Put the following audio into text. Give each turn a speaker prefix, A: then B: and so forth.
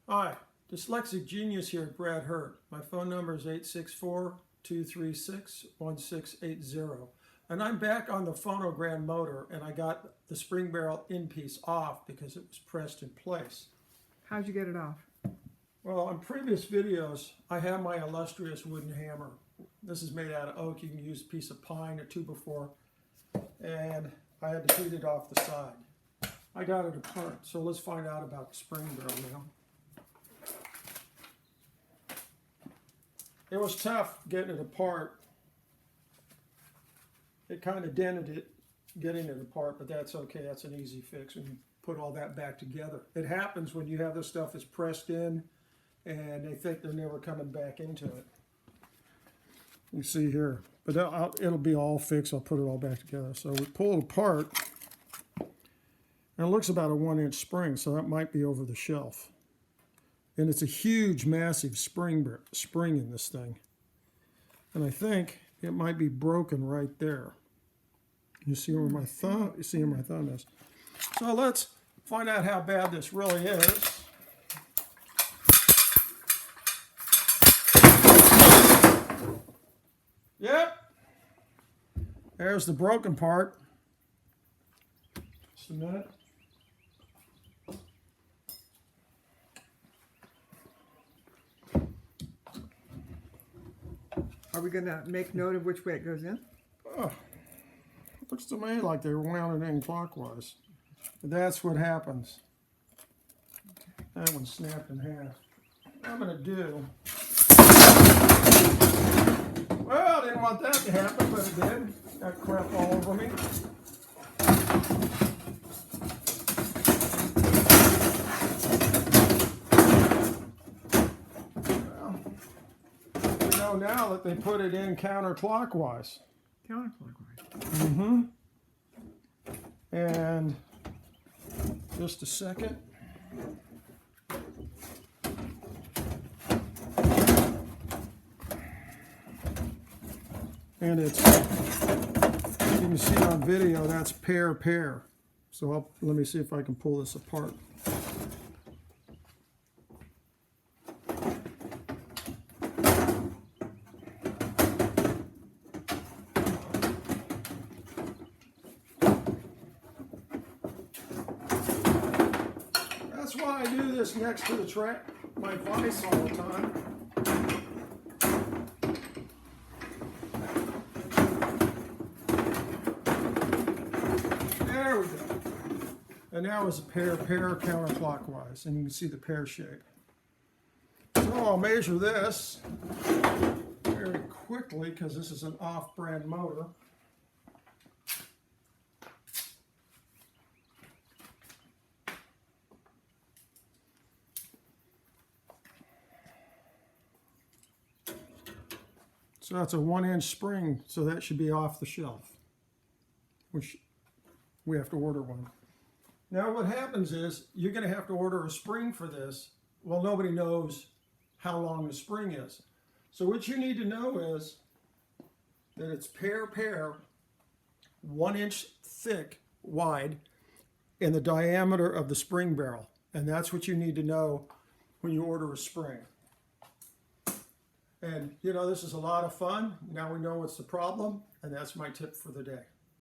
A: Hi, Dyslexic Genius here, Brad Hurt. My phone number is 864-236-1680. And I'm back on the Fern O'Grand motor, and I got the spring barrel in piece off because it was pressed in place.
B: How'd you get it off?
A: Well, on previous videos, I have my illustrious wooden hammer. This is made out of oak. You can use a piece of pine or 2x4, and I had to beat it off the side. I got it apart, so let's find out about the spring barrel now. It was tough getting it apart. It kind of dented it getting it apart, but that's okay. That's an easy fix when you put all that back together. It happens when you have this stuff that's pressed in and they think they're never coming back into it. You see here, but it'll be all fixed. I'll put it all back together. So we pull it apart, and it looks about a 1-inch spring, so that might be over the shelf. And it's a huge, massive spring in this thing. And I think it might be broken right there. You see where my thumb? You see where my thumb is. So let's find out how bad this really is. Yep. There's the broken part. Just a minute.
B: Are we going to make note of which way it goes in?
A: Oh, looks to me like they wound it in clockwise. But that's what happens. That one snapped in half. What I'm going to do... Well, I didn't want that to happen, but it did. Got crap all over me. Now that they put it in counterclockwise.
B: Counterclockwise.
A: Mm-hmm. And just a second. And it's, you can see on video, that's pair. So let me see if I can pull this apart. That's why I do this next to the track, my vise all the time. There we go. And now it's a pair counterclockwise, and you can see the pear shape. So I'll measure this very quickly because this is an off-brand motor. So that's a 1-inch spring, so that should be off the shelf, which we have to order one. Now what happens is you're going to have to order a spring for this. Well, nobody knows how long the spring is. So what you need to know is that it's pair, 1-inch thick, wide, in the diameter of the spring barrel. And that's what you need to know when you order a spring. And, you know, this is a lot of fun. Now we know what's the problem, and that's my tip for the day.